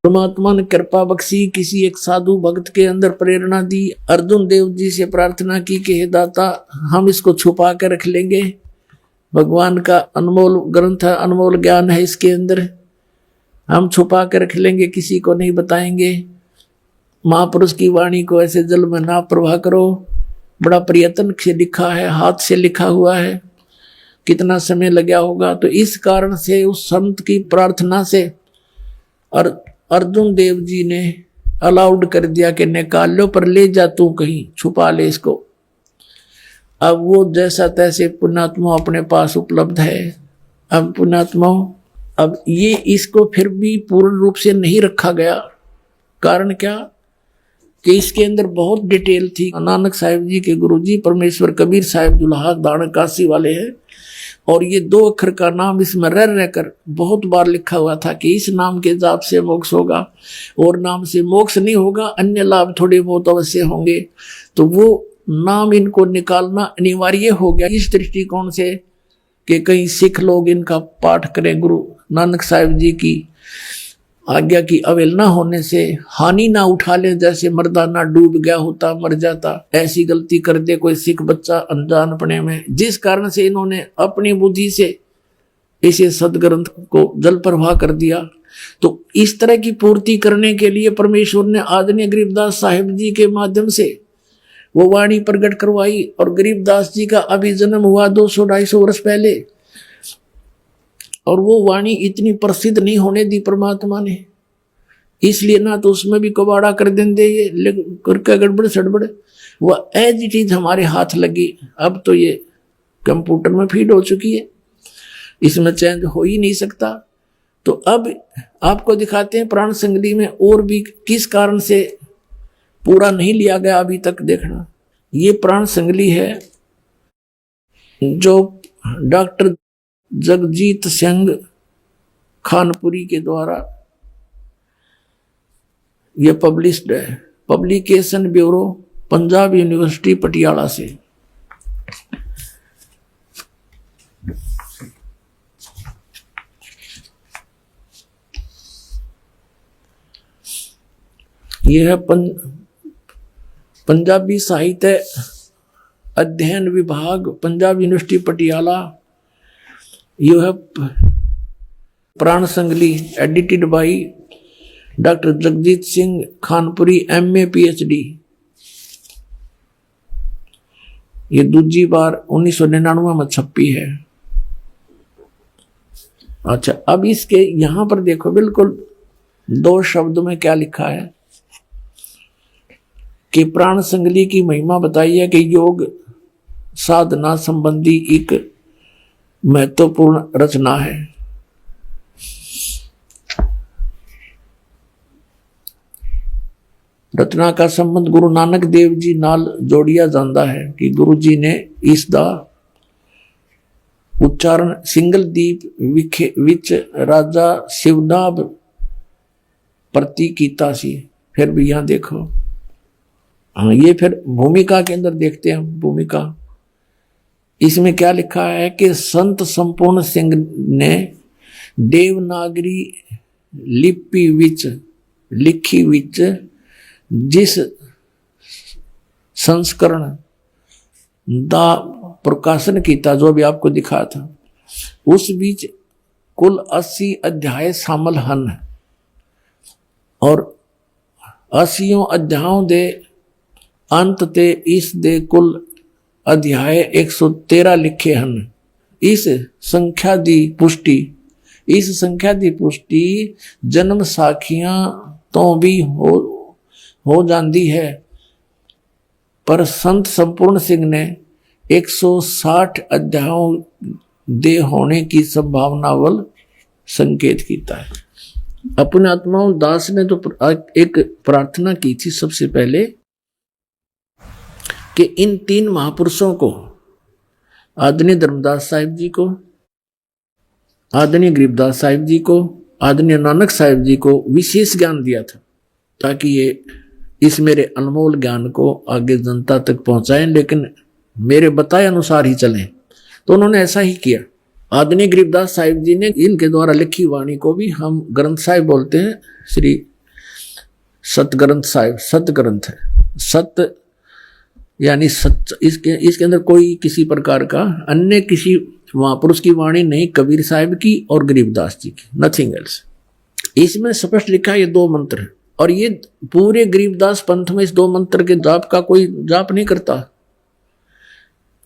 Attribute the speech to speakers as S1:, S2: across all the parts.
S1: परमात्मा ने कृपा बख्शी, किसी एक साधु भक्त के अंदर प्रेरणा दी, अर्जुन देव जी से प्रार्थना की कि हे दाता हम इसको छुपा कर रख लेंगे, भगवान का अनमोल ग्रंथ है, अनमोल ज्ञान है इसके अंदर, हम छुपा कर रख लेंगे, किसी को नहीं बताएंगे। महापुरुष की वाणी को ऐसे जल में ना प्रवाह करो। बड़ा प्रयत्न से लिखा है, हाथ से लिखा हुआ है, कितना समय लगा होगा। तो इस कारण से उस संत की प्रार्थना से और अर्जुन देव जी ने अलाउड कर दिया कि निकाल लो, पर ले जा तू कहीं, छुपा ले इसको। अब वो जैसा तैसे पुण्यात्मा अपने पास उपलब्ध है। अब पुण्यात्मा, अब ये इसको फिर भी पूर्ण रूप से नहीं रखा गया। कारण क्या कि इसके अंदर बहुत डिटेल थी। नानक साहिब जी के गुरुजी परमेश्वर कबीर साहिब जुलाहा दान काशी वाले हैं, और ये 2 अक्षर का नाम इसमें रह रहकर बहुत बार लिखा हुआ था कि इस नाम के जाप से मोक्ष होगा, और नाम से मोक्ष नहीं होगा, अन्य लाभ थोड़े बहुत अवश्य होंगे। तो वो नाम इनको निकालना अनिवार्य हो गया इस दृष्टिकोण से कि कहीं सिख लोग इनका पाठ करें। गुरु नानक साहिब जी की आज्ञा की अवहेलना होने से हानि ना उठा ले, जैसे मर्दाना डूब गया होता मर जाता, ऐसी गलती कर दे कोई सिख बच्चा अनजानपने में, जिस कारण से इन्होंने अपनी बुद्धि से इसे सदग्रंथ को जल प्रवाह कर दिया। तो इस तरह की पूर्ति करने के लिए परमेश्वर ने आदरणीय गरीबदास साहिब जी के माध्यम से वो वाणी प्रकट करवाई, और गरीबदास जी का अभी जन्म हुआ 200-250 वर्ष पहले, और वो वाणी इतनी प्रसिद्ध नहीं होने दी परमात्मा ने, इसलिए ना तो उसमें भी कबाड़ा कर देंगे ये करके गड़बड़ सड़बड़, वह एज इट इज हमारे हाथ लगी। अब तो ये कंप्यूटर में फीड हो चुकी है, इसमें चेंज हो ही नहीं सकता। तो अब आपको दिखाते हैं प्राण संगली में और भी किस कारण से पूरा नहीं लिया गया अभी तक। देखना, ये प्राण संगली है जो डॉक्टर जगजीत सिंह खानपुरी के द्वारा ये पब्लिश्ड है, publication bureau Punjab university Patiala से। यह है पंजाबी साहित्य अध्ययन विभाग, पंजाब यूनिवर्सिटी पटियाला। यह है Pran Sangli, edited by doctor Jagjit Singh Khanpuri MA PhD। ये दूसरी बार 1999 में छपी है। अच्छा, अब इसके यहां पर देखो बिल्कुल 2 शब्द में क्या लिखा है कि प्राण संगली की महिमा बताई है कि योग साधना संबंधी एक महत्वपूर्ण रचना है। रचना का संबंध गुरु नानक देव जी नाल जोड़िया जाता है कि गुरु जी ने इसका उच्चारण सिंगलदीप विच राजा शिवनाभ प्रति कीता सी। फिर भी यहां देखो, हाँ, ये फिर भूमिका के अंदर देखते हैं। भूमिका इसमें क्या लिखा है कि संत संपूर्ण सिंह ने देवनागरी लिपि विच लिखी विच जिस संस्करण दा प्रकाशन किया, जो भी आपको दिखा था, उस बीच कुल 80 अध्याय शामिल हन, और 80 अध्यायों दे अंत ते इस दे कुल अध्याय 113 लिखे हन। इस संख्या दी पुष्टि जन्म साखियां तो भी हो जाती है, पर संत संपूर्ण सिंह ने 160 अध्यायों दे होने की संभावना वल संकेत किया है। अपने आत्माओं दास ने तो एक प्रार्थना की थी सबसे पहले कि इन 3 महापुरुषों को, आदरणीय धर्मदास साहिब जी को, आदरणीय गरीबदास साहिब जी को, आदरणीय नानक साहिब जी को विशेष ज्ञान दिया था, ताकि ये इस मेरे अनमोल ज्ञान को आगे जनता तक पहुंचाएं, लेकिन मेरे बताए अनुसार ही चलें। तो उन्होंने ऐसा ही किया। आदरणीय गरीबदास साहिब जी ने इनके द्वारा लिखी वाणी को भी हम ग्रंथ साहिब बोलते हैं, श्री सतग्रंथ साहिब, सत ग्रंथ है। सत यानी सच, इसके अंदर कोई किसी प्रकार का अन्य किसी महापुरुष की वाणी नहीं, कबीर साहिब की और गरीबदास जी की, नथिंग एल्स। इसमें स्पष्ट लिखा है ये दो मंत्र है, और ये पूरे गरीबदास पंथ में इस दो मंत्र के जाप का कोई जाप नहीं करता।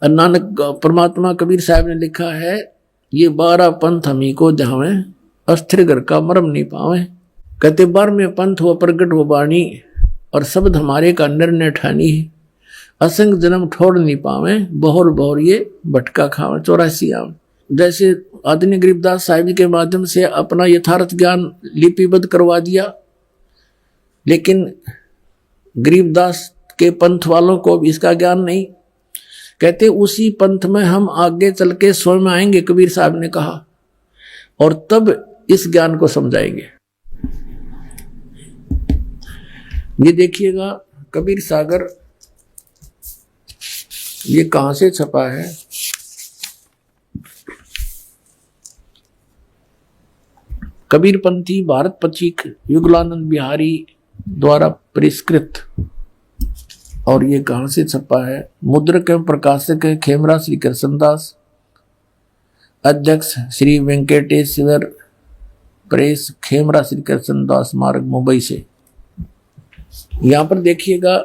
S1: नानक परमात्मा कबीर साहब ने लिखा है, ये 12 पंथ हमी को जावे, अस्थिर घर का मरम नहीं पावे। कहते 12वें पंथ हो प्रगट हो बाणी, और शब्द हमारे का निर्णय ठानी है। असंग जन्म ठोड़ नहीं पावे, बहुर बहुर ये भटका खावे 84 आम। जैसे आदरणीय गरीबदास साहिब जी के माध्यम से अपना यथार्थ ज्ञान लिपिबद्ध करवा दिया, लेकिन गरीबदास के पंथ वालों को इसका ज्ञान नहीं। कहते उसी पंथ में हम आगे चल के स्वयं आएंगे, कबीर साहब ने कहा, और तब इस ज्ञान को समझाएंगे। ये देखिएगा कबीर सागर, ये कहां से छपा है? कबीरपंथी भारत पथिक युगलानंद बिहारी द्वारा परिष्कृत। और ये कहां से छपा है? मुद्रक एवं प्रकाशक है खेमरा श्री कृष्णदास, अध्यक्ष श्री वेंकटेश्वर प्रेस, खेमरा श्री कृष्णदास मार्ग, मुंबई से। यहां पर देखिएगा,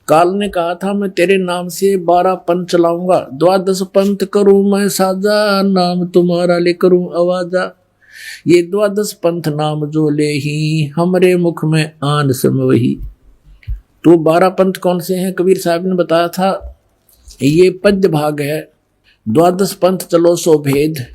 S1: काल ने कहा था मैं तेरे नाम से 12 पंथ चलाऊंगा, 12 पंथ करूं मैं साजा, नाम तुम्हारा ले करूं आवाजा। ये 12 पंथ नाम जो ले ही, हमरे मुख में आन सम वही। तो 12 पंथ कौन से हैं? कबीर साहब ने बताया था, ये पद्य भाग है। 12 पंथ चलो सो भेद।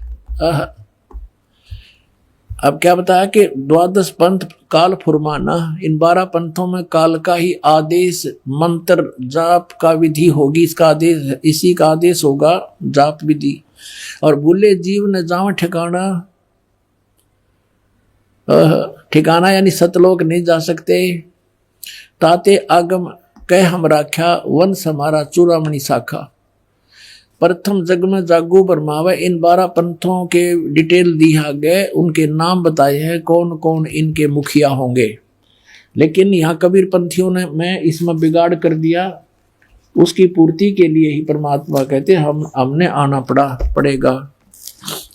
S1: अब क्या बताया कि 12 पंथ काल फुरमाना, इन 12 पंथों में काल का ही आदेश, मंत्र जाप का विधि होगी, इसका आदेश, इसी का आदेश होगा जाप विधि। और बोले जीव न जाओ ठिकाना, ठिकाना यानी सतलोक नहीं जा सकते। ताते आगम कह हम राख्या, वंश हमारा चूड़ामणि शाखा। प्रथम जग में जागू बरमावे, इन 12 पंथों के डिटेल दिया गए, उनके नाम बताए हैं, कौन कौन इनके मुखिया होंगे। लेकिन यहाँ कबीर पंथियों ने मैं इसमें बिगाड़ कर दिया, उसकी पूर्ति के लिए ही परमात्मा कहते हमने आना पड़ेगा।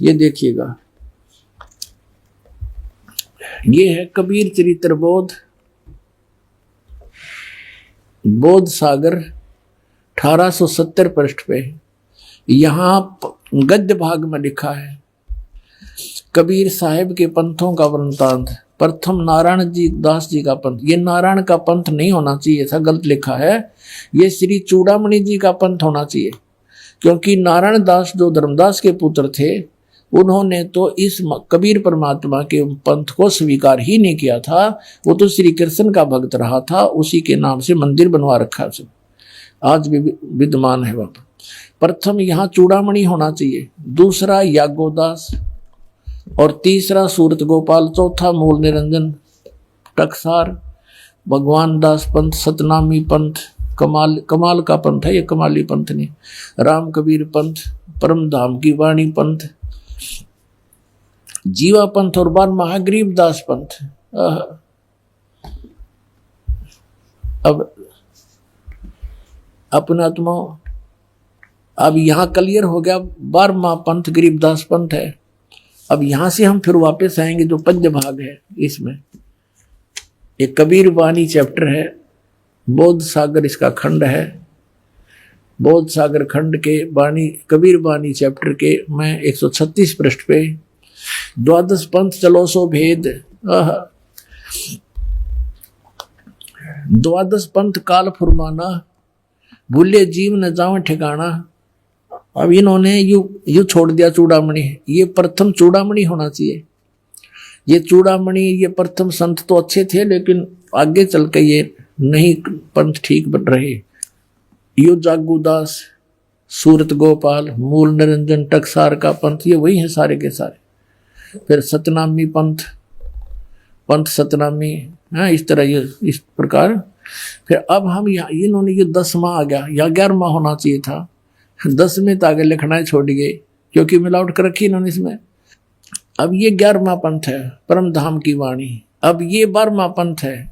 S1: ये देखिएगा, ये है कबीर चरित्र बोध सागर 1870 पृष्ठ पे। यहां गद्य भाग में लिखा है कबीर साहिब के पंथों का वृंतांत। प्रथम नारायण जी दास जी का पंथ, ये नारायण का पंथ नहीं होना चाहिए था, गलत लिखा है, ये श्री चूड़ामणि जी का पंथ होना चाहिए। क्योंकि नारायण दास जो धर्मदास के पुत्र थे, उन्होंने तो इस कबीर परमात्मा के पंथ को स्वीकार ही नहीं किया था। वो तो श्री कृष्ण का भक्त रहा था, उसी के नाम से मंदिर बनवा रखा है, आज भी विद्यमान है वहां। प्रथम यहाँ चूड़ामणि होना चाहिए, दूसरा यागोदास, और तीसरा सूरत गोपाल, चौथा मूल निरंजन टकसार, भगवान दास पंथ, सतनामी पंथ, कमाल का पंथ है ये, कमाली पंथ नहीं, राम कबीर पंथ, परम धाम की वाणी पंथ, जीवा पंथ, और 12वां गरीबदास पंथ। अब अपना अब यहां क्लियर हो गया, 12वां पंथ गरीबदास पंथ है। अब यहां से हम फिर वापस आएंगे जो पद्य भाग है, इसमें एक कबीर वाणी चैप्टर है, बोध सागर इसका खंड है। बोध सागर खंड के वाणी, कबीर वाणी चैप्टर के मैं 136 पृष्ठ पे, 12 पंथ चलो सो भेद। 12 पंथ काल फुरमाना, भूले जीव न जाओ ठिकाना। अब इन्होंने यू छोड़ दिया चूड़ामणि, ये प्रथम चूड़ामणि होना चाहिए। ये चूड़ामणि, ये प्रथम संत तो अच्छे थे, लेकिन आगे चल के ये नहीं पंथ ठीक बन रहे। यो जागूदास, सूरत गोपाल, मूल निरंजन टकसार का पंथ, ये वही है सारे के सारे। फिर सतनामी पंथ सतनामी, हाँ, इस तरह ये इस प्रकार। फिर अब हम इन्होंने ये 10वां आ गया, या 11वां होना चाहिए था, 10वें तो आगे लिखना छोड़ गए क्योंकि मिलावट कर रखी इन्होंने इसमें। अब ये 11वां पंथ है, परम धाम की वाणी। अब ये 12वां पंथ है।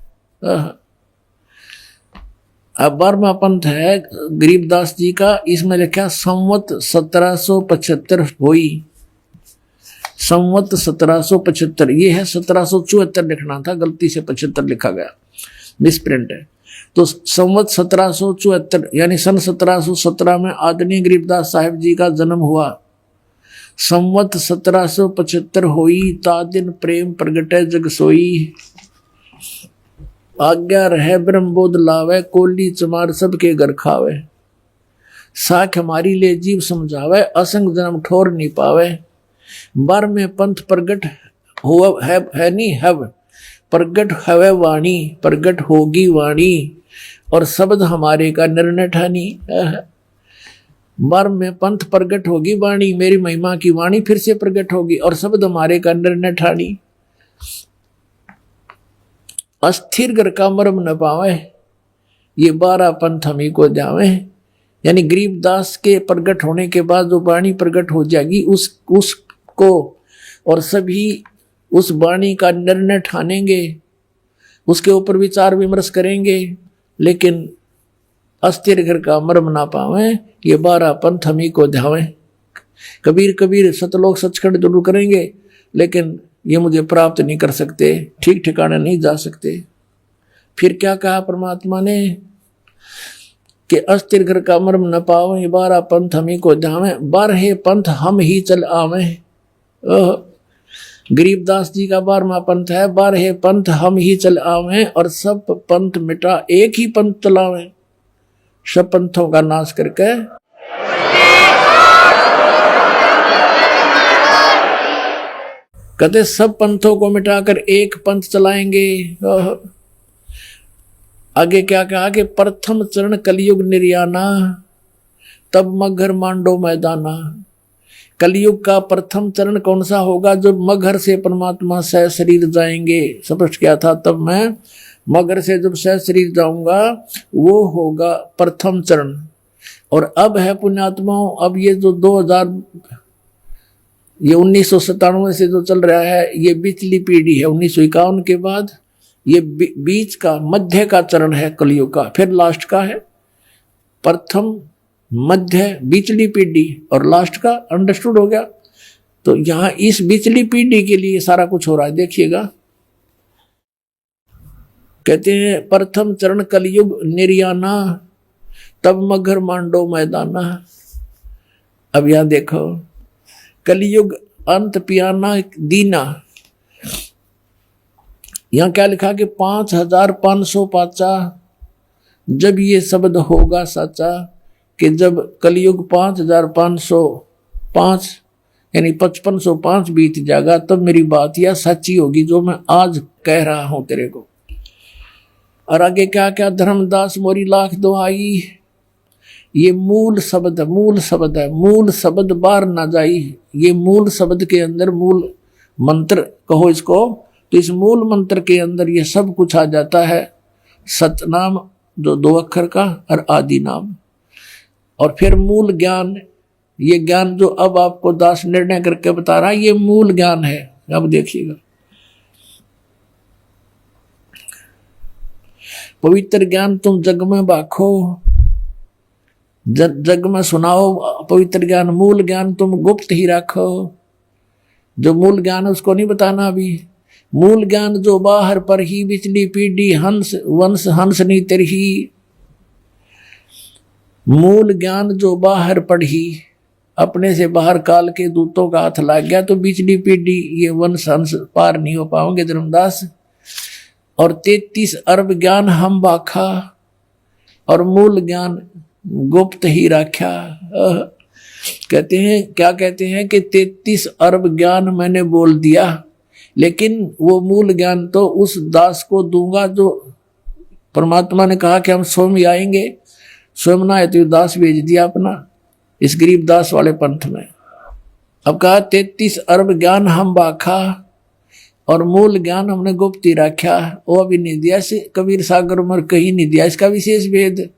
S1: अब 12वां पंथ है गरीबदास जी का। इसमें लिखा संवत 1775 हुई। संवत 1775, ये है 1774 लिखना था, गलती से 75 लिखा गया, मिसप्रिंट है। तो संवत 1774 यानी सन 1717 में आदरणीय गरीबदास साहिब जी का जन्म हुआ। संवत 1775 होई, ता दिन प्रेम प्रगटे जग सोई। आज्ञा रहे ब्रह्मबोध लावे, कोली चमार सबके घर खावे। साख हमारी ले जीव समझावे, असंग जन्म ठोर नहीं पावे। 12वें पंथ प्रगट हुआ है नहीं हव, प्रगट हवे वाणी, प्रगट होगी वाणी, और शब्द हमारे का निर्णय ठानी। 12वें पंथ प्रगट होगी वाणी, मेरी महिमा की वाणी फिर से प्रगट होगी, और शब्द हमारे का निर्णय ठानी। अस्थिर घर का मर्म न पावे, ये 12 पंथ हमी को जावे। यानी गरीबदास के प्रगट होने के बाद जो वाणी प्रगट हो जाएगी उसको और सभी उस वाणी का निर्णय ठानेंगे, उसके ऊपर विचार विमर्श करेंगे, लेकिन अस्थिर घर का मर्म ना पावे, ये 12 पंथ हमी को ध्यावे। कबीर कबीर सतलोक सचखंड जरूर करेंगे, लेकिन ये मुझे प्राप्त नहीं कर सकते, ठीक ठिकाने नहीं जा सकते। फिर क्या कहा परमात्मा ने कि अस्थिर घर का मर्म न पाओ, ये 12 पंथ हमी को ध्यावे। 12 पंथ हम ही चल आवे। गरीबदास जी का 12वां पंथ है, 12 पंथ हम ही चल आवे, और सब पंथ मिटा एक ही पंथ चलावे। सब पंथों का नाश करके कहते सब पंथों को मिटाकर एक पंथ चलाएंगे। आगे क्या कहा कि प्रथम चरण कलयुग निर्याना, तब मगर मांडो मैदाना। कलयुग का प्रथम चरण कौन सा होगा? जब मगर से परमात्मा सह शरीर जाएंगे। स्पष्ट क्या था? तब मैं मगर से जब सह शरीर जाऊंगा, वो होगा प्रथम चरण। और अब है पुण्यात्माओं, अब ये जो 1997 से जो चल रहा है, ये पिछली पीढ़ी है। 1951 के बाद ये बीच का मध्य का चरण है कलयुग का, फिर लास्ट का है। प्रथम, मध्य, बीचली पीढ़ी और लास्ट का। अंडरस्टूड हो गया? तो यहां इस बीचली पीढ़ी के लिए सारा कुछ हो रहा है, देखिएगा। कहते हैं प्रथम चरण कलयुग निर्याना, तब मगर मांडो मैदाना। अब यहां देखो, कलयुग अंत पियाना दीना। यहां क्या लिखा कि 5505 जब ये शब्द होगा सच्चा, कि जब कलयुग 5505 यानी 5505 बीत जाएगा, तब मेरी बात यह सच्ची होगी जो मैं आज कह रहा हूं तेरे को। और आगे क्या क्या, धर्मदास मोरी लाख दुहाई। ये मूल शब्द है, मूल शब्द बाहर ना जाई। ये मूल शब्द के अंदर मूल मंत्र कहो इसको, तो इस मूल मंत्र के अंदर ये सब कुछ आ जाता है। सतनाम जो 2 अक्षर का, और आदि नाम, और फिर मूल ज्ञान। ये ज्ञान जो अब आपको दास निर्णय करके बता रहा है, ये मूल ज्ञान है। अब देखिएगा, पवित्र ज्ञान तुम जग में बाखो, जग में सुनाओ पवित्र ज्ञान। मूल ज्ञान तुम गुप्त ही रखो। जो मूल ज्ञान है उसको नहीं बताना अभी। मूल ज्ञान जो बाहर पर ही, बिचली पीढ़ी हंस वंश हंस नहीं तरही। मूल ज्ञान जो बाहर पढ़ी, अपने से बाहर काल के दूतों का हाथ लग गया, तो बिचली पीढ़ी ये वंश हंस पार नहीं हो पाओगे धर्मदास। और 33 अरब ज्ञान हम बाखा, और मूल ज्ञान गुप्त ही रखा। कहते हैं, क्या कहते हैं कि 33 अरब ज्ञान मैंने बोल दिया, लेकिन वो मूल ज्ञान तो उस दास को दूंगा जो परमात्मा ने कहा कि हम स्वयं आएंगे। स्वयं ना आए तो दास भेज दिया अपना इस गरीब दास वाले पंथ में। अब कहा 33 अरब ज्ञान हम बाखा, और मूल ज्ञान हमने गुप्त ही रखा। वो भी नहीं दिया, कबीर सागर उमर कहीं नहीं दिया इसका विशेष भेद।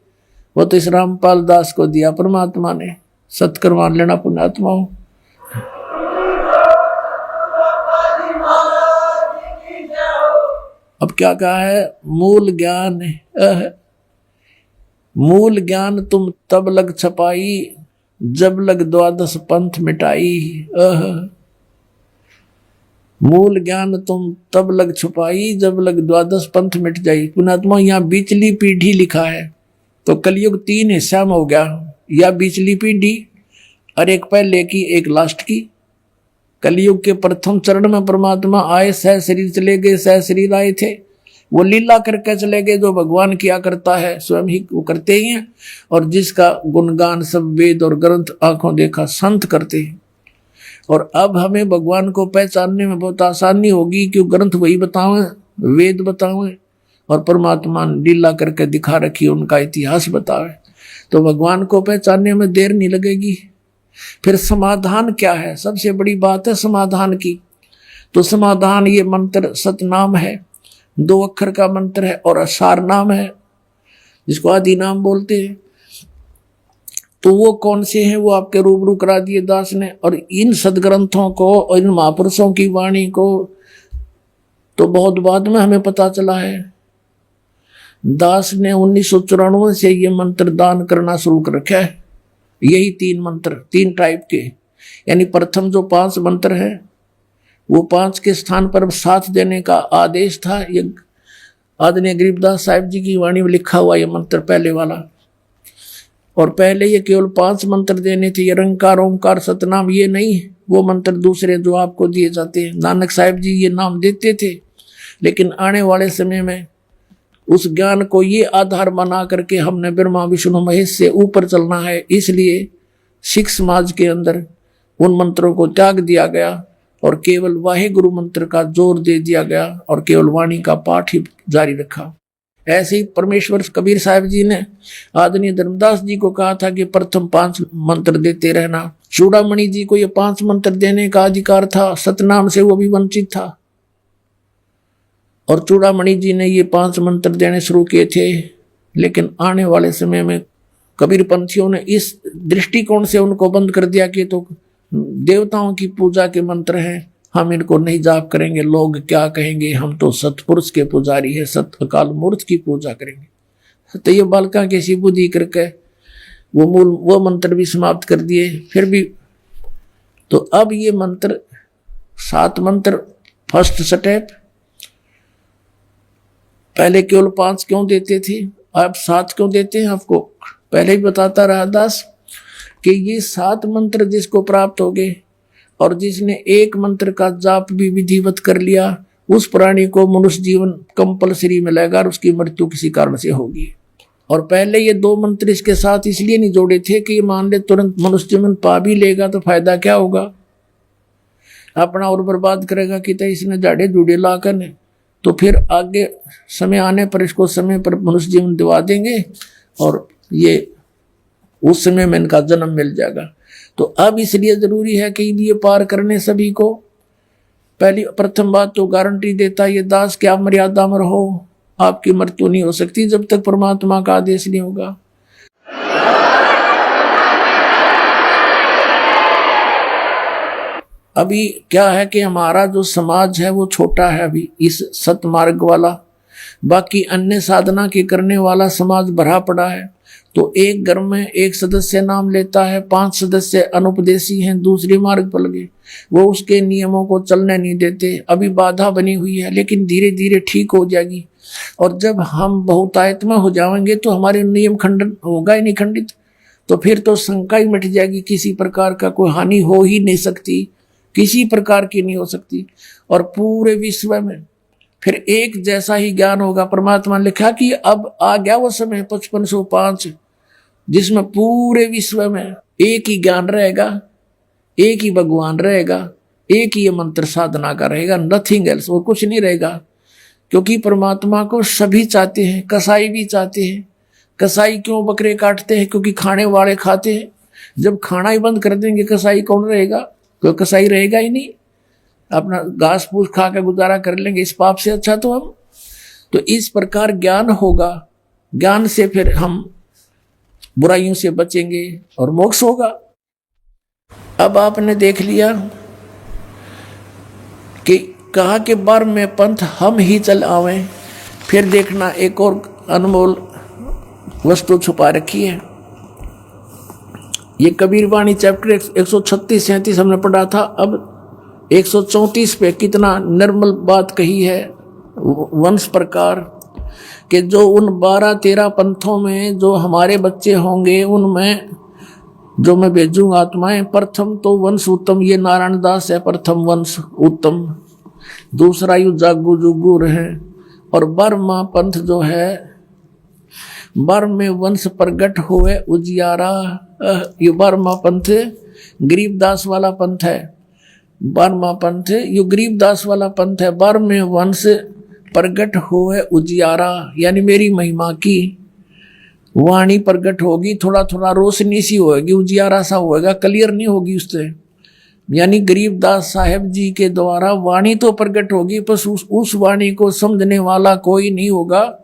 S1: वो तो इस रामपाल दास को दिया परमात्मा ने। सत्कर मान लेना पुण्यात्माओं। क्या कहा है? मूल ज्ञान मूल ज्ञान तुम तब लग छपाई, जब लग द्वादश पंथ मिटाई। मूल ज्ञान तुम तब लग छुपाई, जब लग द्वादश पंथ मिट जाई। पुणात्मा यहाँ बीचली पीढ़ी लिखा है, तो कलयुग 3 हिस्सा में हो गया। या बीचली पीढ़ी और एक पहले की एक लास्ट की। कलयुग के प्रथम चरण में परमात्मा आए, सह शरीर चले गए, सह शरीर आए थे, वो लीला करके चले गए। जो भगवान किया करता है स्वयं ही वो करते ही हैं, और जिसका गुणगान सब वेद और ग्रंथ आंखों देखा संत करते हैं। और अब हमें भगवान को पहचानने में बहुत आसानी होगी, क्यों ग्रंथ वही बतावें, वेद बतावें, और परमात्मा ने लीला करके दिखा रखी, उनका इतिहास बतावे, तो भगवान को पहचानने में देर नहीं लगेगी। फिर समाधान क्या है? सबसे बड़ी बात है समाधान की। तो समाधान ये मंत्र सतनाम है, 2 अक्षर का मंत्र है, और असार नाम है जिसको आदि नाम बोलते हैं। तो वो कौन से हैं वो आपके रूबरू करा दिए दास ने। और इन सदग्रंथों को और इन महापुरुषों की वाणी को तो बहुत बाद में हमें पता चला है। दास ने 1994 से ये मंत्र दान करना शुरू कर रखा है। यही 3 मंत्र, 3 टाइप के, यानी प्रथम जो 5 मंत्र है वो 5 के स्थान पर 7 देने का आदेश था। ये आदरणीय गरीबदास साहिब जी की वाणी में लिखा हुआ ये मंत्र पहले वाला। और पहले ये केवल 5 मंत्र देने थे, ये रंकार ओंकार सतनाम ये नहीं, वो मंत्र दूसरे जो आपको दिए जाते हैं। नानक साहिब जी ये नाम देते थे, लेकिन आने वाले समय में उस ज्ञान को ये आधार बना करके हमने ब्रह्मा विष्णु महेश से ऊपर चलना है। इसलिए सिख समाज के अंदर उन मंत्रों को त्याग दिया गया और केवल वाहे गुरु मंत्र का जोर दे दिया गया और केवल वाणी का पाठ ही जारी रखा। ऐसे ही परमेश्वर कबीर साहब जी ने आदरणीय धर्मदास जी को कहा था कि प्रथम 5 मंत्र देते रहना। चूड़ामणि जी को ये 5 मंत्र देने का अधिकार था, सतनाम से वो भी वंचित था। और चूड़ामणि जी ने ये 5 मंत्र देने शुरू किए थे, लेकिन आने वाले समय में कबीर पंथियों ने इस दृष्टिकोण से उनको बंद कर दिया कि तो देवताओं की पूजा के मंत्र हैं, हम इनको नहीं जाप करेंगे, लोग क्या कहेंगे, हम तो सतपुरुष के पुजारी है, सत अकाल मूर्त की पूजा करेंगे। तो ये बालका की सी बुद्धि करके वो मंत्र भी समाप्त कर दिए। फिर भी तो अब ये मंत्र 7 मंत्र फर्स्ट स्टेप, पहले केवल 5 क्यों देते थे, अब 7 क्यों देते हैं? आपको पहले ही बताता रहा दास कि ये 7 मंत्र जिसको प्राप्त हो गए और जिसने एक मंत्र का जाप भी विधिवत कर लिया, उस प्राणी को मनुष्य जीवन कंपलसरी मिलेगा और उसकी मृत्यु किसी कारण से होगी। और पहले ये 2 मंत्र इसके साथ इसलिए नहीं जोड़े थे कि मान ले तुरंत मनुष्य जीवन पा भी लेगा तो फायदा क्या होगा, अपना और बर्बाद करेगा कि इसने झाड़े जूड़े लाकर ने, तो फिर आगे समय आने पर इसको समय पर मनुष्य जीवन दिवा देंगे और ये उस समय में इनका जन्म मिल जाएगा। तो अब इसलिए जरूरी है कि ये पार करने सभी को। पहली प्रथम बात तो गारंटी देता ये दास कि आप मर्यादा में रहो, आपकी मृत्यु नहीं हो सकती जब तक परमात्मा का आदेश नहीं होगा। अभी क्या है कि हमारा जो समाज है वो छोटा है अभी इस सतमार्ग वाला, बाकी अन्य साधना के करने वाला समाज भरा पड़ा है। तो एक घर में एक सदस्य नाम लेता है, 5 सदस्य अनुपदेशी हैं, दूसरे मार्ग पर लगे, वो उसके नियमों को चलने नहीं देते। अभी बाधा बनी हुई है, लेकिन धीरे धीरे ठीक हो जाएगी। और जब हम बहुतायतमा हो जाएंगे तो हमारे नियम खंडन होगा ही नहीं खंडित, तो फिर तो शंका ही मिट जाएगी, किसी प्रकार का कोई हानि हो ही नहीं सकती, किसी प्रकार की नहीं हो सकती। और पूरे विश्व में फिर एक जैसा ही ज्ञान होगा। परमात्मा ने लिखा कि अब आ गया वो समय 5505 जिसमें पूरे विश्व में एक ही ज्ञान रहेगा, एक ही भगवान रहेगा, एक ही मंत्र साधना का रहेगा, नथिंग एल्स, और कुछ नहीं रहेगा। क्योंकि परमात्मा को सभी चाहते हैं, कसाई भी चाहते हैं। कसाई क्यों बकरे काटते हैं? क्योंकि खाने वाले खाते हैं। जब खाना ही बंद कर देंगे कसाई कौन रहेगा? कोई कसाई रहेगा ही नहीं, अपना घास फूस खा कर गुजारा कर लेंगे। इस पाप से अच्छा तो हम तो इस प्रकार ज्ञान होगा, ज्ञान से फिर हम बुराइयों से बचेंगे और मोक्ष होगा। अब आपने देख लिया कि कहा कि बार में पंथ हम ही चल आवें, फिर देखना एक और अनमोल वस्तु छुपा रखी है। ये कबीर वाणी चैप्टर 136-37 हमने पढ़ा था। अब 134 पे कितना निर्मल बात कही है वंश प्रकार कि जो उन 12-13 पंथों में जो हमारे बच्चे होंगे उनमें जो मैं भेजूंगा आत्माएं, प्रथम तो वंश उत्तम, ये नारायण दास है प्रथम वंश उत्तम, दूसरा यु जागू जुगुर है, और बर्मा पंथ जो है बर्म में वंश प्रगट हुए उजियारा। ये बर्मा पंथ गरीबदास वाला पंथ है, बर्मा पंथ ये गरीबदास वाला पंथ है। बर्म में वंश प्रगट हुए उजियारा, यानी मेरी महिमा की वाणी प्रगट होगी, थोड़ा थोड़ा रोशनी सी होगी, उजियारा सा होगा, क्लियर नहीं होगी उससे। यानी गरीबदास साहेब जी के द्वारा वाणी तो प्रकट होगी, पर उस वाणी को समझने वाला कोई नहीं होगा,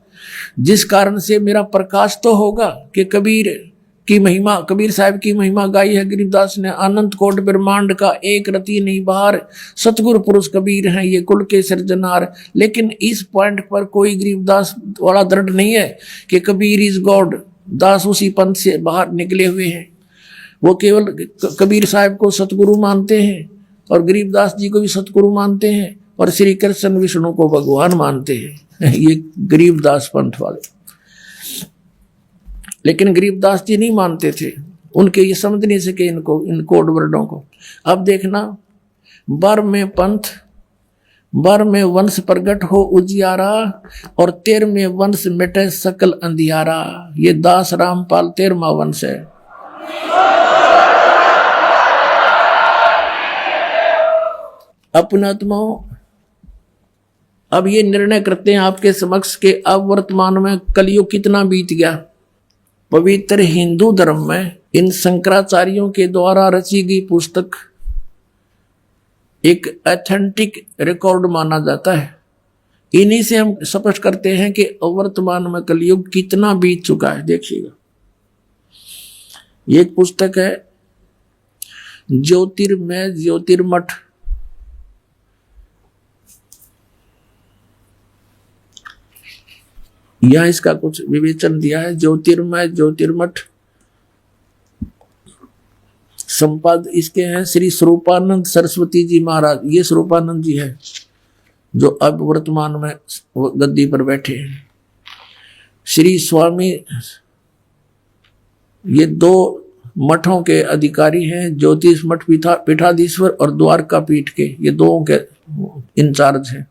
S1: जिस कारण से मेरा प्रकाश तो होगा कि कबीर की महिमा, कबीर साहब की महिमा गाई है गरीबदास ने। अनंत कोट ब्रह्मांड का एक रति नहीं बाहर, सतगुरु पुरुष कबीर हैं ये कुल के सृजनहार। लेकिन इस पॉइंट पर कोई गरीबदास वाला दृढ़ नहीं है कि कबीर इज गॉड, दास उसी पंथ से बाहर निकले हुए हैं। वो केवल कबीर साहब को सतगुरु मानते हैं और गरीबदास जी को भी सतगुरु मानते हैं और श्री कृष्ण विष्णु को भगवान मानते हैं, ये गरीबदास पंथ वाले। लेकिन गरीबदास जी नहीं मानते थे, उनके ये समझ नहीं सके इनको, इन कोड वर्डों को। अब देखना, बर में पंथ, बर में वंश प्रगट हो उजियारा, और 13वें वंश मिटे सकल अंधियारा। ये दास रामपाल 13वां वंश है। अपनात्माओं, अब ये निर्णय करते हैं आपके समक्ष के अब वर्तमान में कलयुग कितना बीत गया। पवित्र हिंदू धर्म में इन शंकराचार्यों के द्वारा रची गई पुस्तक एक ऑथेंटिक रिकॉर्ड माना जाता है। इन्हीं से हम स्पष्ट करते हैं कि वर्तमान में कलयुग कितना बीत चुका है। देखिएगा, ये एक पुस्तक है ज्योतिर्मय ज्योतिर्मठ। यहां इसका कुछ विवेचन दिया है। ज्योतिर्मय ज्योतिर्मठ संपाद इसके हैं श्री स्वरूपानंद सरस्वती जी महाराज। ये स्वरूपानंद जी है जो अब वर्तमान में गद्दी पर बैठे हैं। श्री स्वामी, ये 2 मठों के अधिकारी हैं, ज्योतिष मठ पीठाधीश्वर और द्वारका पीठ के, ये 2 के इंचार्ज हैं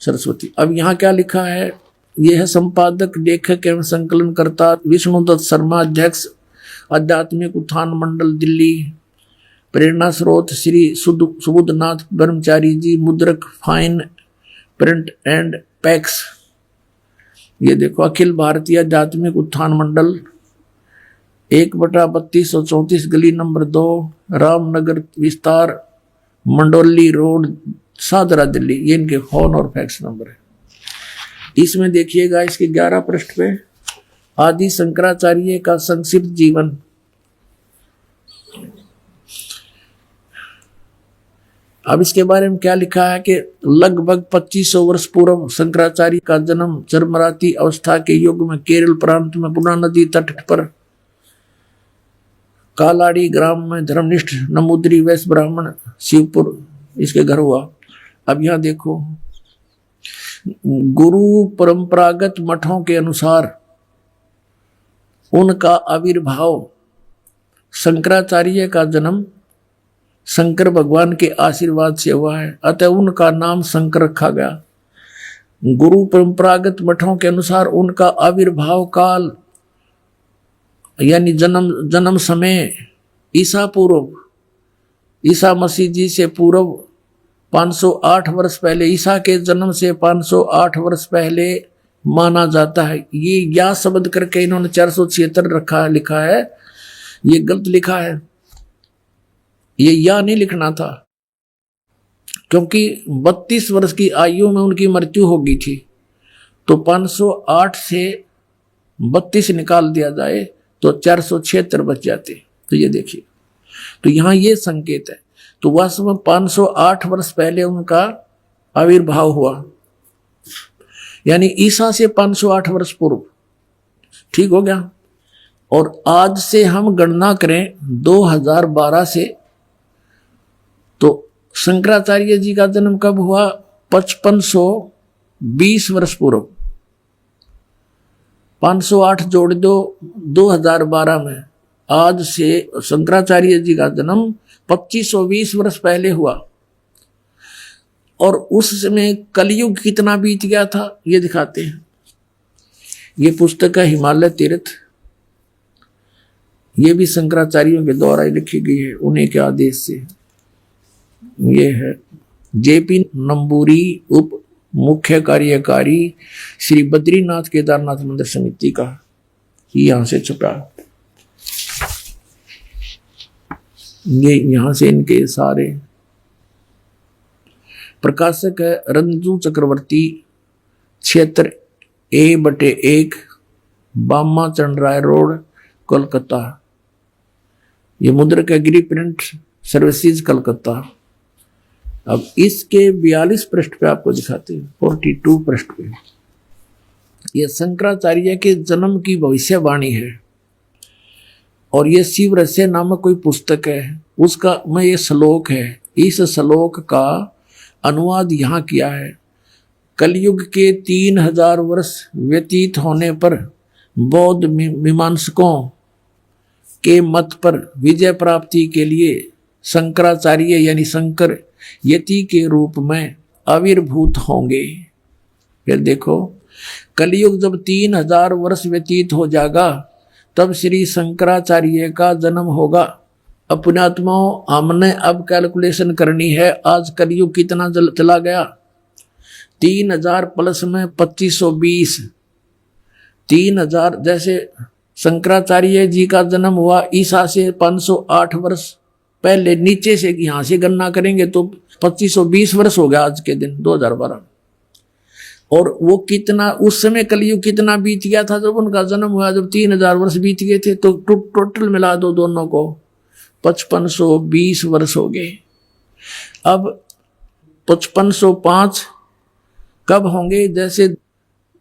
S1: सरस्वती। अब यहाँ क्या लिखा है, यह है संपादक, लेखक एवं संकलनकर्ता विष्णुदत्त शर्मा, अध्यक्ष आध्यात्मिक उत्थान मंडल दिल्ली। प्रेरणा स्रोत श्री सुबुद्धनाथ ब्रह्मचारी जी, मुद्रक फाइन प्रिंट एंड पैक्स। ये देखो, अखिल भारतीय आध्यात्मिक उत्थान मंडल 1/3234 गली नंबर 2, रामनगर विस्तार, मंडोली रोड, सादरा दिल्ली। ये इनके फोन और फैक्स नंबर है। इसमें देखिएगा, इसके 11 पृष्ठ पे आदि शंकराचार्य का संक्षिप्त जीवन। अब इसके बारे में क्या लिखा है कि लगभग 2500 वर्ष पूर्व शंकराचार्य का जन्म चरमराती अवस्था के युग में केरल प्रांत में पूर्णा नदी तट पर कालाड़ी ग्राम में धर्मनिष्ठ नमूद्री वैश्य ब्राह्मण शिवपुर इसके घर हुआ। अब यहां देखो, गुरु परंपरागत मठों के अनुसार उनका आविर्भाव, शंकराचार्य का जन्म शंकर भगवान के आशीर्वाद से हुआ है, अतः उनका नाम शंकर रखा गया। गुरु परंपरागत मठों के अनुसार उनका आविर्भाव काल यानी जन्म समय ईसा पूर्व, ईसा मसीह जी से पूर्व 508 वर्ष पहले, ईसा के जन्म से 508 वर्ष पहले माना जाता है। ये या शब्द करके इन्होंने 476 लिखा है, ये गलत लिखा है। ये या नहीं लिखना था, क्योंकि 32 वर्ष की आयु में उनकी मृत्यु हो गई थी, तो 508 से 32 निकाल दिया जाए तो 476 बच जाते। तो ये देखिए, तो यहां ये संकेत है। तो वास्तव में 508 वर्ष पहले उनका आविर्भाव हुआ। यानी ईसा से 508 वर्ष पूर्व। ठीक हो गया। और आज से हम गणना करें 2012 से, तो शंकराचार्य जी का जन्म कब हुआ? 5520 वर्ष पूर्व। 508 जोड़ दो 2012 में, आज से शंकराचार्य जी का जन्म 2520 वर्ष पहले हुआ। और उस समय कलयुग कितना बीत गया था ये दिखाते हैं। ये पुस्तक है हिमालय तीर्थ, ये भी शंकराचार्यों के द्वारा लिखी गई है, उन्हीं के आदेश से। ये है जेपी नंबूरी, उप मुख्य कार्यकारी श्री बद्रीनाथ केदारनाथ मंदिर समिति का, यहां से छपा। ये यहां से इनके सारे प्रकाशक है रंजू चक्रवर्ती, क्षेत्र A/1, बामा चंद्राय रोड, कोलकाता। ये मुद्रक है गिरी प्रिंट सर्विसेज, कलकत्ता। अब इसके 42 पृष्ठ पे आपको दिखाते हैं, 42 पृष्ठ पे ये शंकराचार्य के जन्म की भविष्यवाणी है। और ये शिव रहस्य नामक कोई पुस्तक है, उसका में ये श्लोक है। इस श्लोक का अनुवाद यहाँ किया है। कलयुग के 3000 वर्ष व्यतीत होने पर बौद्ध मीमांसकों के मत पर विजय प्राप्ति के लिए शंकराचार्य यानी शंकर यति के रूप में आविर्भूत होंगे। फिर देखो, कलयुग जब 3000 वर्ष व्यतीत हो जाएगा तब श्री शंकराचार्य का जन्म होगा। अपने आत्माओं, हमने अब कैलकुलेशन करनी है, आज कलयुग कितना चला गया? 3000 प्लस में 2520, 3000। जैसे शंकराचार्य जी का जन्म हुआ ईसा से 508 वर्ष पहले, नीचे से यहां से गणना करेंगे तो 2520 वर्ष हो गया आज के दिन 2012। और वो कितना उस समय कलयुग कितना बीत गया था जब उनका जन्म हुआ? जब 3000 वर्ष बीत गए थे, तो टोटल मिला दो दोनों को, 5520 वर्ष हो गए। अब 5505 कब होंगे? जैसे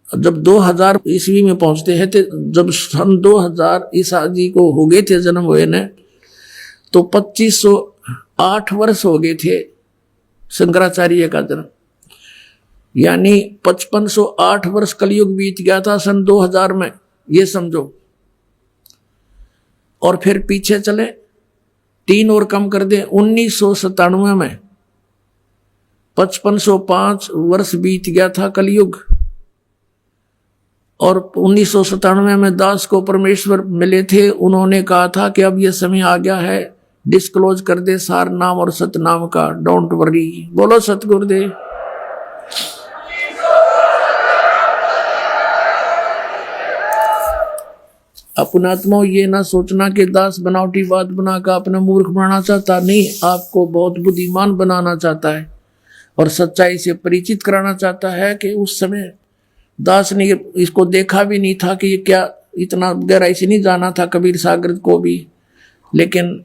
S1: जब 2000 ईस्वी में पहुंचते हैं, तो जब सन 2000 ईसा जी को हो गए थे जन्म हुए ने, तो 2508 वर्ष हो गए थे शंकराचार्य का जन्म। यानी 5508 वर्ष कलयुग बीत गया था सन 2000 में, ये समझो। और फिर पीछे चले 3 और कम कर दें, 1997 में 5505 वर्ष बीत गया था कलयुग। और 1997 में दास को परमेश्वर मिले थे, उन्होंने कहा था कि अब यह समय आ गया है, डिस्क्लोज कर दे सार नाम और सतनाम का, डोंट वरी। बोलो सतगुरुदेव। अपना आत्मा ये ना सोचना कि दास बनावटी बात बनाकर अपने मूर्ख बनाना चाहता, नहीं, आपको बहुत बुद्धिमान बनाना चाहता है और सच्चाई से परिचित कराना चाहता है। कि उस समय दास ने इसको देखा भी नहीं था कि ये क्या, इतना गहराई से नहीं जाना था कबीर सागर को भी, लेकिन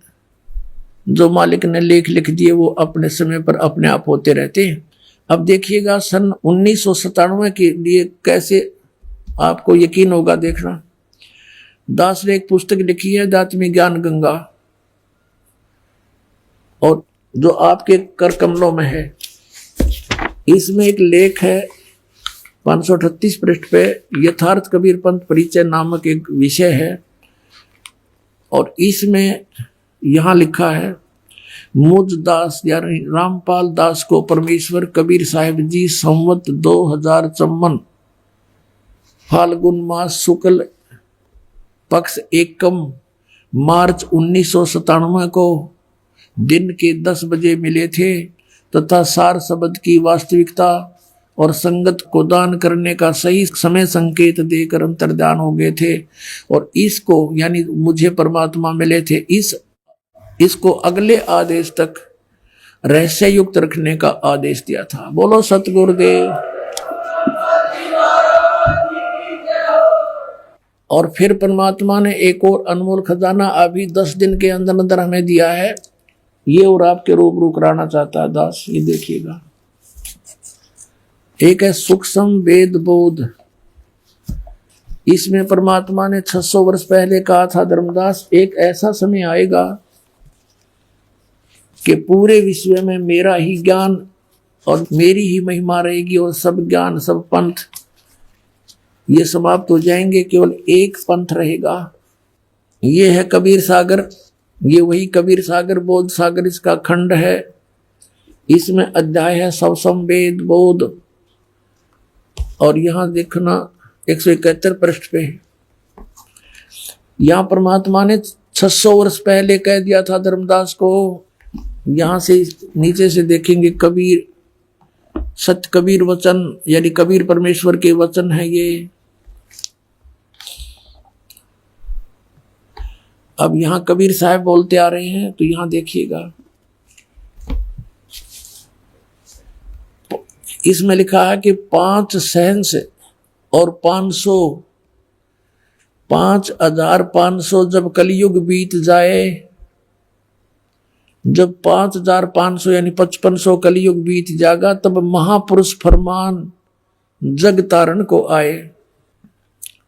S1: जो मालिक ने लेख लिख दिए वो अपने समय पर अपने आप होते रहते हैं। अब देखिएगा सन 1997 के लिए कैसे आपको यकीन होगा, देखना। दास ने एक पुस्तक लिखी है दात्मी ज्ञान गंगा, और जो आपके कर कमलों में है, इसमें एक लेख है 538 पृष्ठ पे, यथार्थ कबीर पंथ परिचय नामक एक विषय है। और इसमें यहां लिखा है, मुझ दास यानी रामपाल दास को परमेश्वर कबीर साहिब जी संवत 2054 फाल्गुन मास शुक्ल पक्ष एकम मार्च 1997 को दिन के 10 बजे मिले थे तथा सार शब्द की वास्तविकता और संगत को दान करने का सही समय संकेत देकर अंतर्ध्यान हो गए थे। और इसको यानी मुझे परमात्मा मिले थे, इसको अगले आदेश तक रहस्य युक्त रखने का आदेश दिया था। बोलो सतगुरुदेव। और फिर परमात्मा ने एक और अनमोल खजाना अभी 10 दिन के अंदर अंदर हमें दिया है, ये और आपके रूबरू कराना चाहता है दास। ये देखिएगा, एक है सूक्ष्म वेद बोध। इसमें परमात्मा ने 600 वर्ष पहले कहा था, धर्मदास एक ऐसा समय आएगा कि पूरे विश्व में मेरा ही ज्ञान और मेरी ही महिमा रहेगी और सब ज्ञान सब पंथ ये समाप्त हो जाएंगे, केवल एक पंथ रहेगा। ये है कबीर सागर, ये वही कबीर सागर बोध सागर इसका खंड है। इसमें अध्याय है सूक्ष्म वेद बोध। और यहां देखना 171 पृष्ठ पे, यहां परमात्मा ने 600 वर्ष पहले कह दिया था धर्मदास को। यहां से नीचे से देखेंगे कबीर सत्य कबीर वचन, यानी कबीर परमेश्वर के वचन है ये। अब यहां कबीर साहब बोलते आ रहे हैं, तो यहां देखिएगा इसमें लिखा है कि 5 सहंस और 5,500 जब कलयुग बीत जाए, जब 5,500 यानी 5500 कलयुग बीत जाएगा, तब महापुरुष फरमान जग तारण को आए।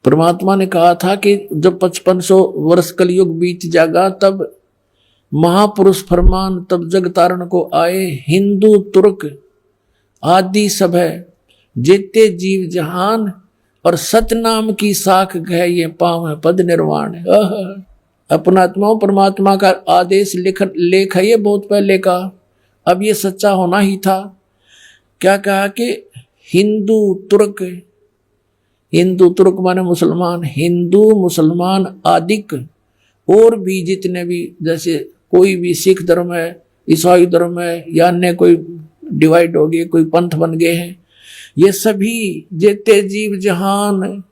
S1: परमात्मा ने कहा था कि जब 5500 वर्ष कलयुग बीत जाएगा तब महापुरुष फरमान तब जग तारण को आए। हिंदू तुर्क आदि सब है जेते जीव जहान, और सतनाम की साख गए ये पाँव है पद निर्वाण। अपनात्माओं परमात्मा का आदेश लेख है ये बहुत पहले का, अब ये सच्चा होना ही था। क्या कहा कि हिंदू तुर्क माने मुसलमान, हिंदू मुसलमान आदिक और भी जितने भी, जैसे कोई भी सिख धर्म है, ईसाई धर्म है, या अन्य कोई डिवाइड हो गए, कोई पंथ बन गए हैं, ये सभी जेते जीव जहान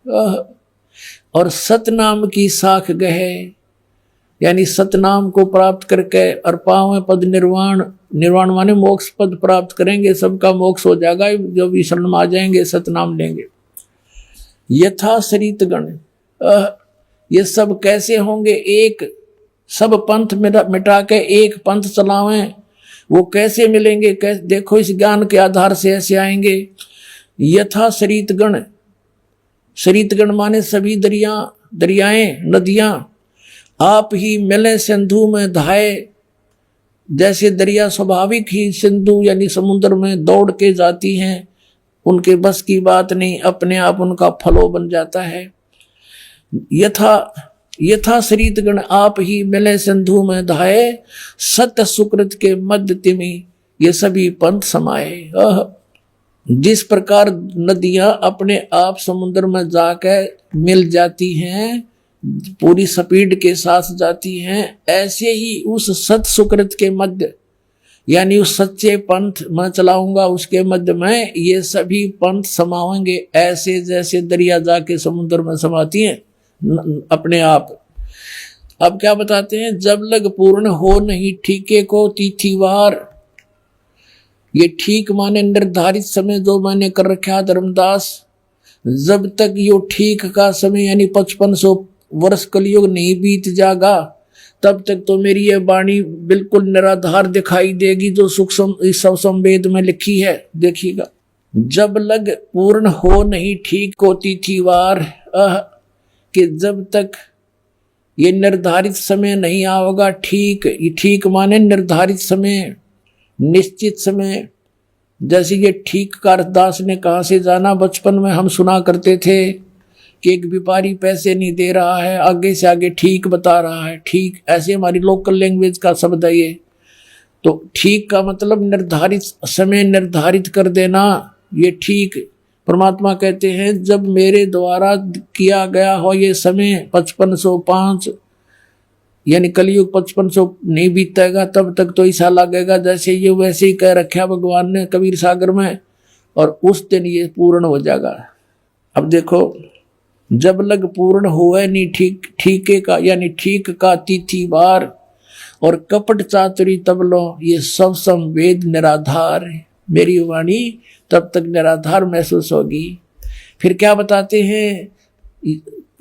S1: और सतनाम की साख गए, यानी सतनाम को प्राप्त करके और पावे पद निर्वाण। निर्वाण माने मोक्ष पद प्राप्त करेंगे, सबका मोक्ष हो जाएगा जो भी शरण में आ जाएंगे, सतनाम लेंगे। यथा शरीतगण, ये सब कैसे होंगे? एक सब पंथ मिटा के एक पंथ चलावें, वो कैसे मिलेंगे? देखो इस ज्ञान के आधार से ऐसे आएंगे। यथा शरीतगण, शरीतगण माने सभी दरियाएं नदियां, आप ही मिले सिंधु में धाये। जैसे दरिया स्वाभाविक ही सिंधु यानी समुद्र में दौड़ के जाती हैं, उनके बस की बात नहीं, अपने आप उनका फलो बन जाता है। यथा शरीतगण आप ही मिले सिंधु में धाये, सत्य सुकृत के मध्य तिमि ये सभी पंथ समाये। जिस प्रकार नदियां अपने आप समुद्र में जाकर मिल जाती हैं, पूरी स्पीड के साथ जाती हैं, ऐसे ही उस सत सुकृत के मध्य यानी उस सच्चे पंथ मैं चलाऊंगा उसके मध्य में ये सभी पंथ समाएंगे, ऐसे जैसे दरिया जाके समुद्र में समाती हैं अपने आप। अब क्या बताते हैं? जब लग पूर्ण हो नहीं ठीके को तिथिवार, ये ठीक माने निर्धारित समय जो मैंने कर रखा धर्मदास, जब तक यो ठीक का समय यानी 5500 वर्ष कलयुग नहीं बीत जाएगा, तब तक तो मेरी ये वाणी बिल्कुल निराधार दिखाई देगी जो सूक्ष्म वेद में लिखी है। देखिएगा, जब लग पूर्ण हो नहीं ठीक को तिथिवार, कि जब तक ये निर्धारित समय नहीं आएगा ठीक, ये ठीक माने निर्धारित समय, निश्चित समय। जैसे ये ठीक का दास ने कहां से जाना? बचपन में हम सुना करते थे कि एक व्यापारी पैसे नहीं दे रहा है, आगे से आगे ठीक बता रहा है, ठीक, ऐसे हमारी लोकल लैंग्वेज का शब्द है ये। तो ठीक का मतलब निर्धारित समय निर्धारित कर देना, ये ठीक। परमात्मा कहते हैं जब मेरे द्वारा किया गया हो ये समय 5505 यानी कलयुग 5500 नहीं बीतेगा, तब तक तो ऐसा लगेगा जैसे ये वैसे ही कह रखा भगवान ने कबीर सागर में, और उस दिन ये पूर्ण हो जाएगा। अब देखो, जब लग पूर्ण हुए नहीं ठीके का यानी ठीक का तिथिवार, और कपट चातुरी तब लो ये सब संवेद निराधार, मेरी वाणी तब तक निराधार महसूस होगी। फिर क्या बताते हैं?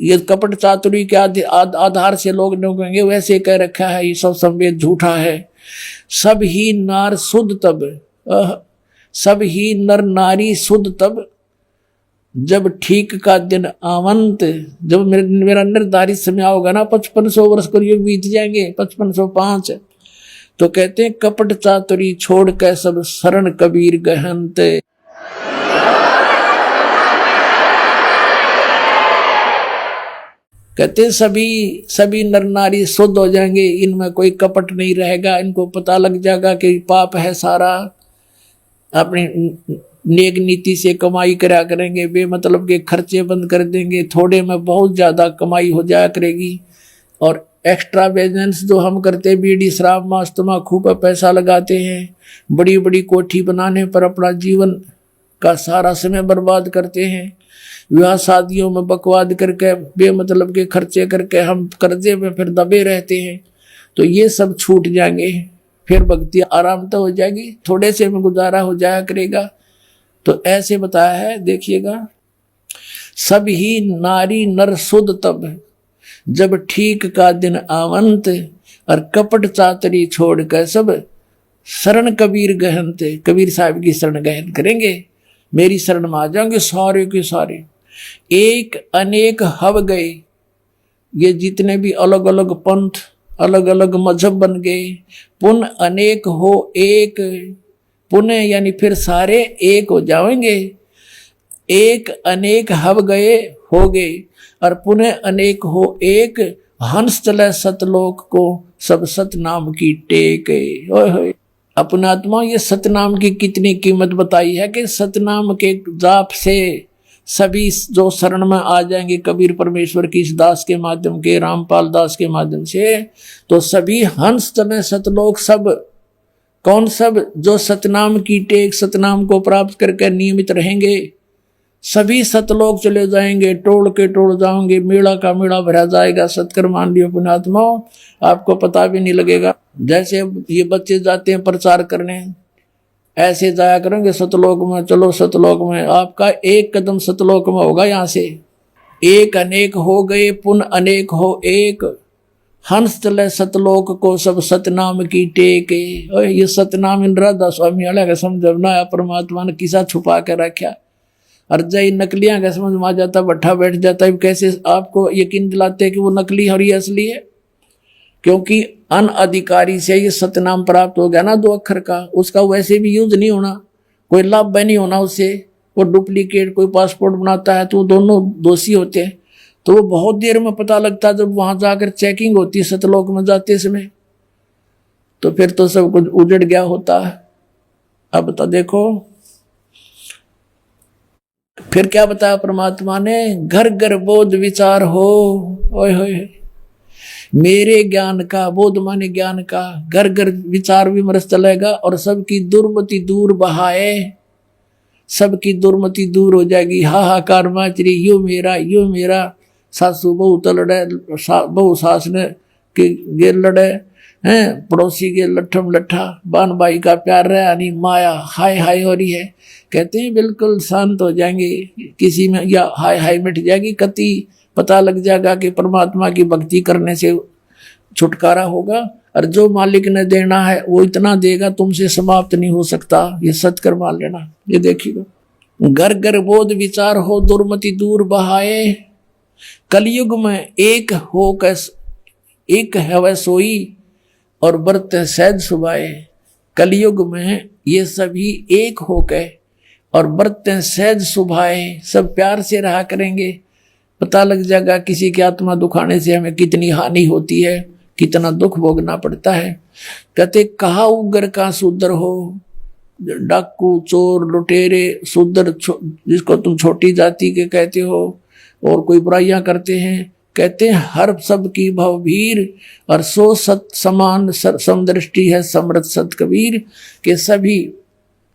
S1: ये कपट चातुरी के आधार से लोग कहेंगे वैसे कह रखा है, ये सब संवेद झूठा है। सब ही नार शुद्ध तब, सब ही नर नारी शुद्ध तब, जब ठीक का दिन आवंत। जब मेरा निर्धारित समय होगा ना, 5500 वर्ष को युग बीत जाएंगे, 5505, तो कहते हैं कपट चातुरी छोड़ के सब शरण कबीर गहंत। कहते सभी नर नारी शुद्ध हो जाएंगे, इनमें कोई कपट नहीं रहेगा, इनको पता लग जाएगा कि पाप है सारा, अपनी नेक नीति से कमाई करा करेंगे, बेमतलब के खर्चे बंद कर देंगे, थोड़े में बहुत ज्यादा कमाई हो जाया करेगी। और एक्स्ट्रा बिजनेस जो हम करते हैं, बीड़ी शराब मांस तम्बाकू पर पैसा लगाते हैं, बड़ी बड़ी कोठी बनाने पर अपना जीवन का सारा समय बर्बाद करते हैं, विवाह शादियों में बकवाद करके बेमतलब के खर्चे करके हम कर्जे में फिर दबे रहते हैं, तो ये सब छूट जाएंगे, फिर भक्ति आराम तो हो जाएगी, थोड़े से में गुजारा हो जाया करेगा। तो ऐसे बताया है, देखिएगा, सब ही नारी नर शुद्ध तब, जब ठीक का दिन आवंत, और कपट चातरी छोड़ कर सब शरण कबीर गहनत। कबीर साहब की शरण गहन करेंगे, मेरी शरण में आ जाएंगे सारे के सारे। एक अनेक हव गए, ये जितने भी अलग अलग पंथ अलग अलग मजहब बन गए, पुन अनेक हो एक, पुनः यानी फिर सारे एक हो जाएंगे। एक अनेक हव गए हो गए, और पुनः अनेक हो एक, हंस चले सतलोक को सब सतनाम की टेक। अपने आत्मा ये सतनाम की कितनी कीमत बताई है कि सतनाम के जाप से सभी जो शरण में आ जाएंगे कबीर परमेश्वर की इस दास के माध्यम के, रामपाल दास के माध्यम से, तो सभी हंस चले सतलोक। सब कौन? सब जो सतनाम की टेक, सतनाम को प्राप्त करके नियमित रहेंगे, सभी सतलोक चले जाएंगे, टोड़ के टोड़ जाओगे, मेला का मेला भरा जाएगा। सत्कर मान लियो पुण्यात्माओं, आपको पता भी नहीं लगेगा। जैसे ये बच्चे जाते हैं प्रचार करने, ऐसे जाया करेंगे सतलोक में, चलो सतलोक में, आपका एक कदम सतलोक में होगा। यहाँ से एक अनेक हो गए, पुन अनेक हो एक, हंस चले सतलोक को सब सतनाम की टेक। ये सतनाम इन राधा स्वामी वाला का समझना, परमात्मा ने किसा छुपा के रखा, और जय नकलियां का समझ में आ जाता, बैठा बैठ जाता है। कैसे आपको यकीन दिलाते हैं कि वो नकली और ये असली है? क्योंकि अनअधिकारी से ये सतनाम प्राप्त हो गया ना 2 अक्षर का, उसका वैसे भी यूज नहीं होना, कोई लाभ नहीं होना उससे। वो डुप्लीकेट कोई पासपोर्ट बनाता है तो वो दोनों दोषी होते हैं। तो वो बहुत देर में पता लगता है जब वहां जाकर चेकिंग होती है सतलोक में जाते समय, तो फिर तो सब कुछ उजड़ गया होता है। अब तो देखो फिर क्या बताया परमात्मा ने, घर घर बोध विचार हो। ओए होए, मेरे ज्ञान का, बोध माने ज्ञान का, घर घर विचार विमर्श चलेगा, और सबकी दुर्मति दूर बहाए, सबकी दुर्मति दूर हो जाएगी। हाहाकार माचरी, यो मेरा, सासू बहू तो लड़े, बहू सास ने के गे लड़े हैं, पड़ोसी के लट्ठम लट्ठा, बान भाई का प्यार रहा नहीं, माया हाय हाय हो रही है। कहते हैं बिल्कुल शांत हो जाएंगे, किसी में या हाय हाय मिट जाएगी, कति पता लग जाएगा कि परमात्मा की भक्ति करने से छुटकारा होगा, और जो मालिक ने देना है वो इतना देगा, तुमसे समाप्त नहीं हो सकता। ये सत्कर मान लेना। ये देखिएगा, घर घर बोध विचार हो, दुर्मति दूर बहाए, कलयुग में एक हो कस एक है वह सोई, और बरत सहज सुबाए। कलयुग में ये सभी एक हो गए और बरतते सहज सुभाए, सब प्यार से रहा करेंगे। पता लग जाएगा किसी की आत्मा दुखाने से हमें कितनी हानि होती है, कितना दुख भोगना पड़ता है। कहते कहा उग्र का शूद्र हो, डाकू चोर लुटेरे शूद्र जिसको तुम छोटी जाति के कहते हो और कोई बुराइयां करते हैं, कहते हैं हर सब की भवभीर और सो सत समान समदृष्टि है समृत सत कबीर। के सभी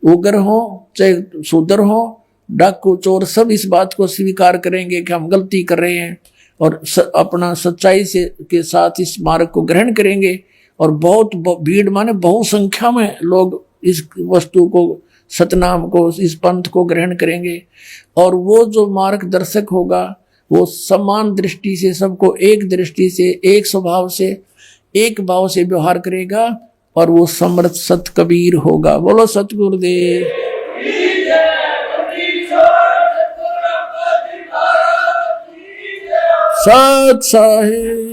S1: उग्र हो चाहे शूद्र हो, डाकू चोर, सब इस बात को स्वीकार करेंगे कि हम गलती कर रहे हैं और अपना सच्चाई से के साथ इस मार्ग को ग्रहण करेंगे। और बहुत भीड़ माने बहुसंख्या में लोग इस वस्तु को, सतनाम को, इस पंथ को ग्रहण करेंगे। और वो जो मार्गदर्शक होगा वो समान दृष्टि से, सबको एक दृष्टि से, एक स्वभाव से, एक भाव से व्यवहार करेगा, और वो समर्थ सत कबीर होगा। बोलो सतगुरुदेव। सत साहिब।